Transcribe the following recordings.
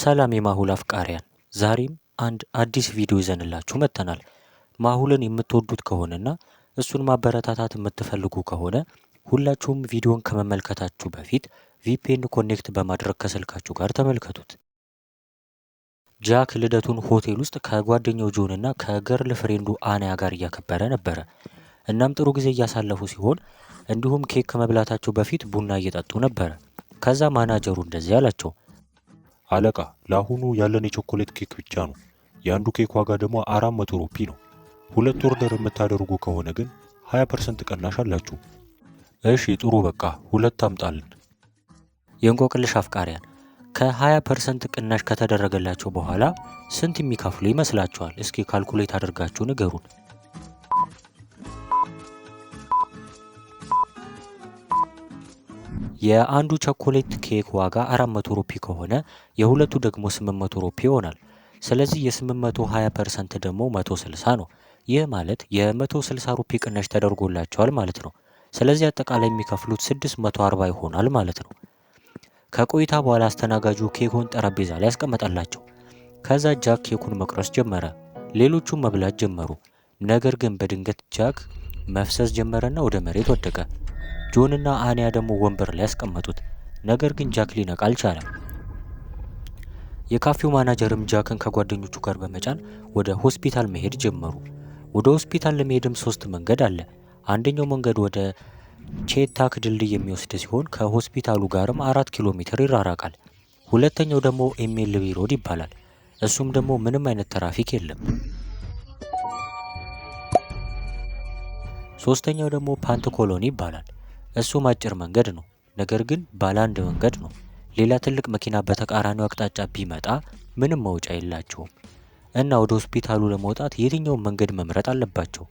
ሰላም የማሁል አፍቃሪያን፣ ዛሬም አንድ አዲስ ቪዲዮ ይዘንላችሁ መጥተናል። ማሁልን የምትወዱት ከሆነና እሱን ማበረታታት የምትፈልጉ ከሆነ ሁላችሁም ቪዲዮን ከመመልከታችሁ በፊት ቪፒኤን ኮኔክት በማድረግ ከስልካችሁ ጋር ተመልከቱት። ጃክ ልደቱን ሆቴል ውስጥ ከጓደኛው ጆን እና ከገርል ፍሬንዱ አናያ ጋር እያከበረ ነበረ። እናም ጥሩ ጊዜ እያሳለፉ ሲሆን እንዲሁም ኬክ ከመብላታቸው በፊት ቡና እየጠጡ ነበረ። ከዛ ማናጀሩ እንደዚህ አላቸው፣ አለቃ ለአሁኑ ያለን የቾኮሌት ኬክ ብቻ ነው። የአንዱ ኬክ ዋጋ ደግሞ 400 ሩፒ ነው። 2 ኦርደር የምታደርጉ ከሆነ ግን 20% ቅናሽ አላችሁ። እሺ ጥሩ በቃ 2 አምጣልን። የእንቆቅልሽ አፍቃሪያን ከ20% ቅናሽ ከተደረገላቸው በኋላ ስንት የሚከፍሉ ይመስላችኋል? እስኪ ካልኩሌት አድርጋችሁ ንገሩን። የአንዱ ቾኮሌት ኬክ ዋጋ 400 ሩፒ ከሆነ የሁለቱ ደግሞ 800 ሩፒ ይሆናል። ስለዚህ የ820% ደግሞ 160 ነው። ይህ ማለት የ160 ሩፒ ቅናሽ ተደርጎላቸዋል ማለት ነው። ስለዚህ አጠቃላይ የሚከፍሉት 640 ይሆናል ማለት ነው። ከቆይታ በኋላ አስተናጋጁ ኬኩን ጠረጴዛ ላይ ያስቀመጠላቸው። ከዛ ጃክ ኬኩን መቁረስ ጀመረ። ሌሎቹም መብላት ጀመሩ። ነገር ግን በድንገት ጃክ መፍሰስ ጀመረና ወደ መሬት ወደቀ። ጆንና አኒያ ደግሞ ወንበር ላይ ያስቀመጡት። ነገር ግን ጃክ ሊነቃ አልቻለም። የካፌው ማናጀርም ጃክን ከጓደኞቹ ጋር በመጫን ወደ ሆስፒታል መሄድ ጀመሩ። ወደ ሆስፒታል ለመሄድም 3 መንገድ አለ። አንደኛው መንገድ ወደ ቼታክ ድልድይ የሚወስድ ሲሆን ከሆስፒታሉ ጋርም 4 ኪሎ ሜትር ይራራቃል። ሁለተኛው ደግሞ ኤምኤልቢ ሮድ ይባላል። እሱም ደግሞ ምንም አይነት ትራፊክ የለም። ሶስተኛው ደግሞ ፓንት ኮሎኒ ይባላል። እሱም አጭር መንገድ ነው፣ ነገር ግን ባለ 1 መንገድ ነው። ሌላ ትልቅ መኪና በተቃራኒው አቅጣጫ ቢመጣ ምንም መውጫ የላቸውም እና ወደ ሆስፒታሉ ለመውጣት የትኛውን መንገድ መምረጥ አለባቸው?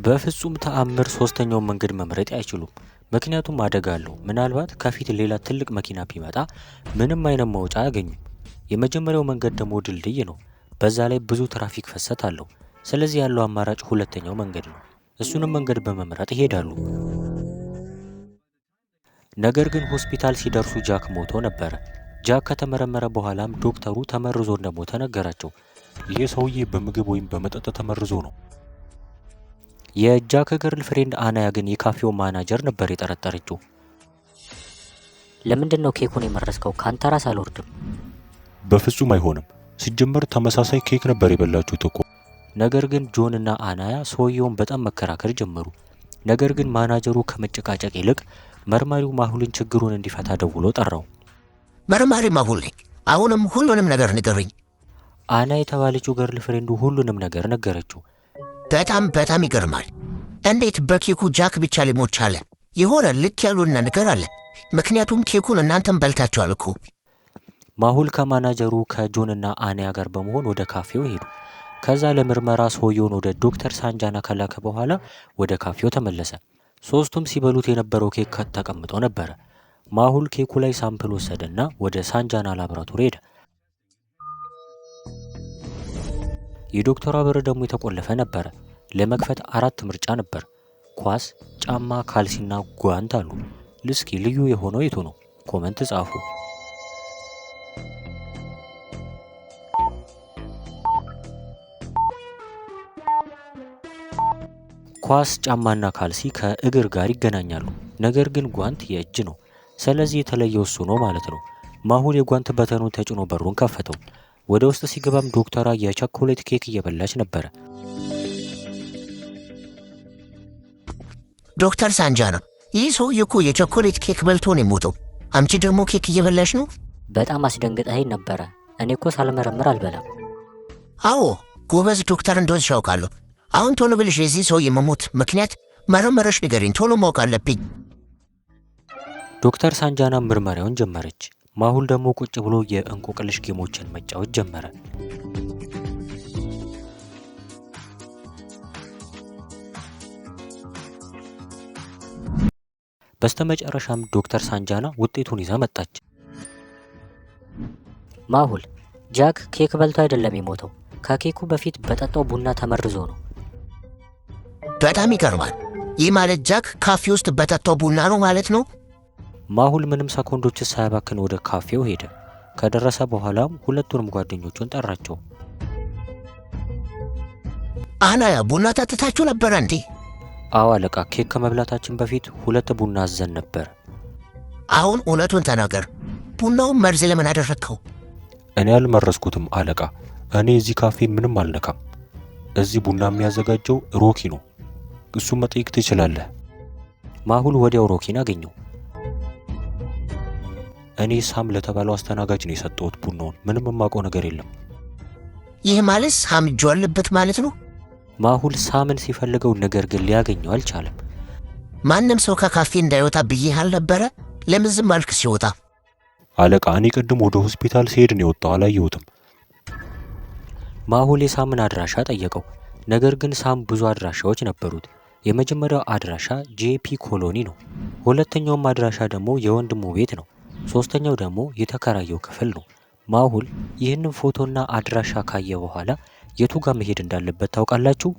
በፍጹም ተአምር ሶስተኛውን መንገድ መምረጥ አይችሉም፣ ምክንያቱም አደጋ አለው። ምናልባት ከፊት ሌላ ትልቅ መኪና ቢመጣ ምንም አይነት መውጫ አያገኙም። የመጀመሪያው መንገድ ደግሞ ድልድይ ነው። በዛ ላይ ብዙ ትራፊክ ፍሰት አለው። ስለዚህ ያለው አማራጭ ሁለተኛው መንገድ ነው። እሱንም መንገድ በመምረጥ ይሄዳሉ። ነገር ግን ሆስፒታል ሲደርሱ ጃክ ሞቶ ነበረ። ጃክ ከተመረመረ በኋላም ዶክተሩ ተመርዞ እንደሞተ ነገራቸው። ይህ ሰውዬ በምግብ ወይም በመጠጥ ተመርዞ ነው። የጃክ ገርል ፍሬንድ አናያ ግን የካፌው ማናጀር ነበር የጠረጠረችው። ለምንድን ነው ኬኩን የመረስከው? ካንተ ራስ አልወርድም። በፍጹም አይሆንም። ሲጀመር ተመሳሳይ ኬክ ነበር የበላችሁት እኮ። ነገር ግን ጆን እና አናያ ሰውየውን በጣም መከራከር ጀመሩ። ነገር ግን ማናጀሩ ከመጨቃጨቅ ይልቅ መርማሪው ማሁልን ችግሩን እንዲፈታ ደውሎ ጠራው። መርማሪ ማሁል፣ አሁንም ሁሉንም ነገር ንገረኝ። አና የተባለችው ገርል ፍሬንዱ ሁሉንም ነገር ነገረችው። በጣም ይገርማል። እንዴት በኬኩ ጃክ ብቻ ሊሞት ቻለ? የሆነ ልክ ያሉና ነገር አለ። ምክንያቱም ኬኩን እናንተም በልታችኋል እኮ። ማሁል ከማናጀሩ ከጆንና አኒያ ጋር በመሆን ወደ ካፌው ሄዱ። ከዛ ለምርመራ ሰውየውን ወደ ዶክተር ሳንጃና ከላከ በኋላ ወደ ካፌው ተመለሰ። ሶስቱም ሲበሉት የነበረው ኬክ ተቀምጦ ነበረ። ማሁል ኬኩ ላይ ሳምፕል ወሰደና ወደ ሳንጃና ላብራቶሪ ሄደ። የዶክተሯ በር ደግሞ የተቆለፈ ነበረ። ለመክፈት 4 ምርጫ ነበር። ኳስ፣ ጫማ፣ ካልሲና ጓንት አሉ። እስኪ ልዩ የሆነው የቱ ነው? ኮመንት ጻፉ። ኳስ፣ ጫማና ካልሲ ከእግር ጋር ይገናኛሉ። ነገር ግን ጓንት የእጅ ነው። ስለዚህ የተለየው እሱ ነው ማለት ነው። ማሁል የጓንት በተኑን ተጭኖ በሩን ከፈተው። ወደ ውስጥ ሲገባም ዶክተሯ የቾኮሌት ኬክ እየበላች ነበረ። ዶክተር ሳንጃና፣ ይህ ሰውዬ እኮ የቾኮሌት ኬክ በልቶ ነው የሞተው። አንቺ ደግሞ ኬክ እየበላሽ ነው? በጣም አስደንግጠኸኝ ነበረ። እኔ እኮ ሳልመረምር አልበላም። አዎ ጎበዝ ዶክተር እንደሆንሽ ያውቃለሁ። አሁን ቶሎ ብለሽ የዚህ ሰውዬ መሞት ምክንያት መረመረሽ ንገሪኝ። ቶሎ ማወቅ አለብኝ። ዶክተር ሳንጃና ምርመራውን ጀመረች። ማሁል ደግሞ ቁጭ ብሎ የእንቆቅልሽ ጌሞችን መጫወት ጀመረ። በስተመጨረሻም ዶክተር ሳንጃና ውጤቱን ይዛ መጣች። ማሁል፣ ጃክ ኬክ በልቶ አይደለም የሞተው። ከኬኩ በፊት በጠጣው ቡና ተመርዞ ነው። በጣም ይገርማል። ይህ ማለት ጃክ ካፌ ውስጥ በጠጣው ቡና ነው ማለት ነው? ማሁል ምንም ሰኮንዶችን ሳያባክን ወደ ካፌው ሄደ። ከደረሰ በኋላም ሁለቱንም ጓደኞቹን ጠራቸው። አናያ ቡና ጠጥታችሁ ነበረ እንዴ? አዎ አለቃ፣ ኬክ ከመብላታችን በፊት 2 ቡና አዘን ነበር። አሁን እውነቱን ተናገር። ቡናውን መርዝ ለምን አደረግከው? እኔ አልመረዝኩትም አለቃ። እኔ እዚህ ካፌ ምንም አልነካም። እዚህ ቡና የሚያዘጋጀው ሮኪ ነው። እሱን መጠየቅ ትችላለህ። ማሁል ወዲያው ሮኪን አገኘው። እኔ ሳም ለተባለው አስተናጋጅ ነው የሰጠሁት ቡናውን። ምንም የማውቀው ነገር የለም። ይህ ማለት ሳም እጁ አለበት ማለት ነው? ማሁል ሳምን ሲፈልገው ነገር ግን ሊያገኘው አልቻለም። ማንም ሰው ከካፌ እንዳይወጣ ብዬህ አልነበረ? ለምን ዝም አልክ ሲወጣ? አለቃ እኔ ቅድም ወደ ሆስፒታል ሲሄድ ነው የወጣው፣ አላየሁትም። ማሁል የሳምን አድራሻ ጠየቀው። ነገር ግን ሳም ብዙ አድራሻዎች ነበሩት። የመጀመሪያው አድራሻ ጄፒ ኮሎኒ ነው። ሁለተኛውም አድራሻ ደግሞ የወንድሙ ቤት ነው። ሶስተኛው ደግሞ የተከራየው ክፍል ነው። ማሁል ይህንን ፎቶና አድራሻ ካየ በኋላ የቱ ጋር መሄድ እንዳለበት ታውቃላችሁ?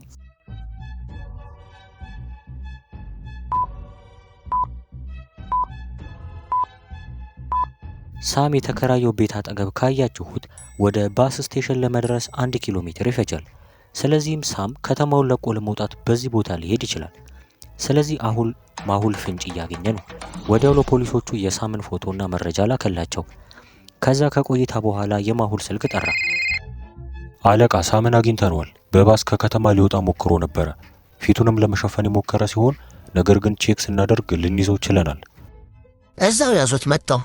ሳም የተከራየው ቤት አጠገብ ካያችሁት ወደ ባስ ስቴሽን ለመድረስ 1 ኪሎ ሜትር ይፈጃል። ስለዚህም ሳም ከተማውን ለቆ ለመውጣት በዚህ ቦታ ሊሄድ ይችላል። ስለዚህ አሁን ማሁል ፍንጭ እያገኘ ነው። ወዲያው ለፖሊሶቹ የሳምን ፎቶና መረጃ ላከላቸው። ከዛ ከቆይታ በኋላ የማሁል ስልክ ጠራ። አለቃ ሳምን አግኝተነዋል። በባስ ከከተማ ሊወጣ ሞክሮ ነበረ። ፊቱንም ለመሸፈን የሞከረ ሲሆን ነገር ግን ቼክ ስናደርግ ልንይዘው ችለናል። እዛው ያዙት መጣው።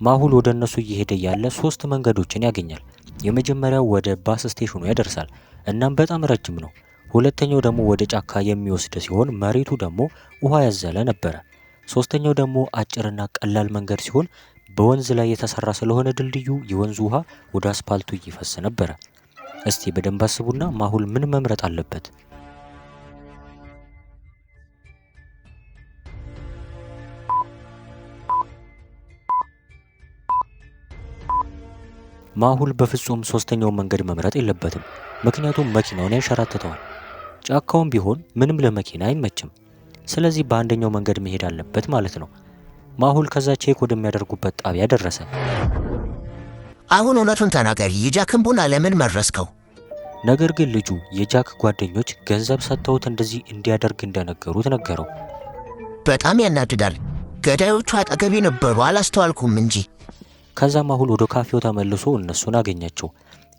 ማሁል ወደ እነሱ እየሄደ ያለ 3 መንገዶችን ያገኛል። የመጀመሪያው ወደ ባስ ስቴሽኑ ያደርሳል፣ እናም በጣም ረጅም ነው። ሁለተኛው ደግሞ ወደ ጫካ የሚወስድ ሲሆን መሬቱ ደግሞ ውሃ ያዘለ ነበረ። ሶስተኛው ደግሞ አጭርና ቀላል መንገድ ሲሆን በወንዝ ላይ የተሰራ ስለሆነ ድልድዩ የወንዙ ውሃ ወደ አስፓልቱ ይፈስ ነበረ። እስቲ በደንብ አስቡና ማሁል ምን መምረጥ አለበት? ማሁል በፍጹም ሶስተኛው መንገድ መምረጥ የለበትም። ምክንያቱም መኪናውን ያንሸራትተዋል። ጫካውም ቢሆን ምንም ለመኪና አይመችም። ስለዚህ በአንደኛው መንገድ መሄድ አለበት ማለት ነው። ማሁል ከዛ ቼክ ወደሚያደርጉበት ጣቢያ ደረሰ። አሁን እውነቱን ተናገር፣ የጃክን ቡና ለምን መረስከው? ነገር ግን ልጁ የጃክ ጓደኞች ገንዘብ ሰጥተውት እንደዚህ እንዲያደርግ እንደነገሩት ነገረው። በጣም ያናድዳል። ገዳዮቹ አጠገቤ ነበሩ፣ አላስተዋልኩም እንጂ። ከዛ ማሁል ወደ ካፌው ተመልሶ እነሱን አገኛቸው።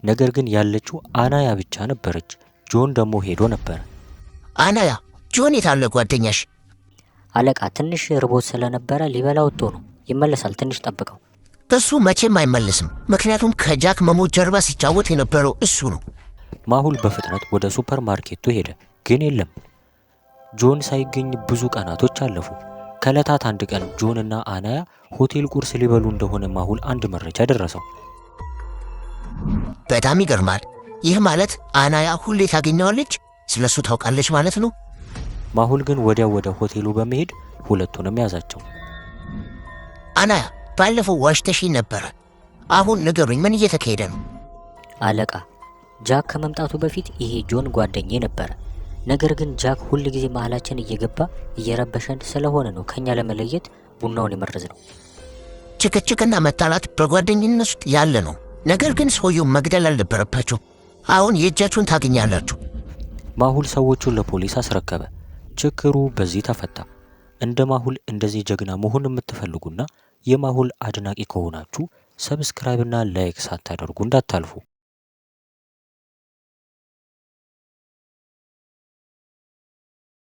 ነገር ግን ያለችው አናያ ብቻ ነበረች። ጆን ደግሞ ሄዶ ነበር። አናያ፣ ጆን የታለ ጓደኛሽ? አለቃ ትንሽ ርቦት ስለነበረ ሊበላ ወጥቶ ነው። ይመለሳል፣ ትንሽ ጠብቀው። እሱ መቼም አይመለስም፣ ምክንያቱም ከጃክ መሞት ጀርባ ሲጫወት የነበረው እሱ ነው። ማሁል በፍጥነት ወደ ሱፐር ማርኬቱ ሄደ፣ ግን የለም። ጆን ሳይገኝ ብዙ ቀናቶች አለፉ። ከዕለታት አንድ ቀን ጆን እና አናያ ሆቴል ቁርስ ሊበሉ እንደሆነ ማሁል አንድ መረጃ ደረሰው። በጣም ይገርማል። ይህ ማለት አናያ ሁሌ ታገኘዋለች፣ ስለሱ ታውቃለች ማለት ነው። ማሁል ግን ወዲያው ወደ ሆቴሉ በመሄድ ሁለቱንም ያዛቸው። አናያ፣ ባለፈው ዋሽተሽኝ ነበረ። አሁን ንገሩኝ፣ ምን እየተካሄደ ነው? አለቃ ጃክ ከመምጣቱ በፊት ይሄ ጆን ጓደኛዬ ነበረ። ነገር ግን ጃክ ሁል ጊዜ መሀላችን እየገባ እየረበሸን ስለሆነ ነው ከኛ ለመለየት ቡናውን የመረዝ ነው። ጭቅጭቅና መጣላት በጓደኝነት ውስጥ ያለ ነው። ነገር ግን ሰውየው መግደል አልነበረባቸው። አሁን የእጃችሁን ታገኛላችሁ። ማሁል ሰዎቹን ለፖሊስ አስረከበ። ችግሩ በዚህ ተፈታ። እንደ ማሁል እንደዚህ ጀግና መሆን የምትፈልጉና የማሁል አድናቂ ከሆናችሁ ሰብስክራይብና ላይክ ሳታደርጉ እንዳታልፉ።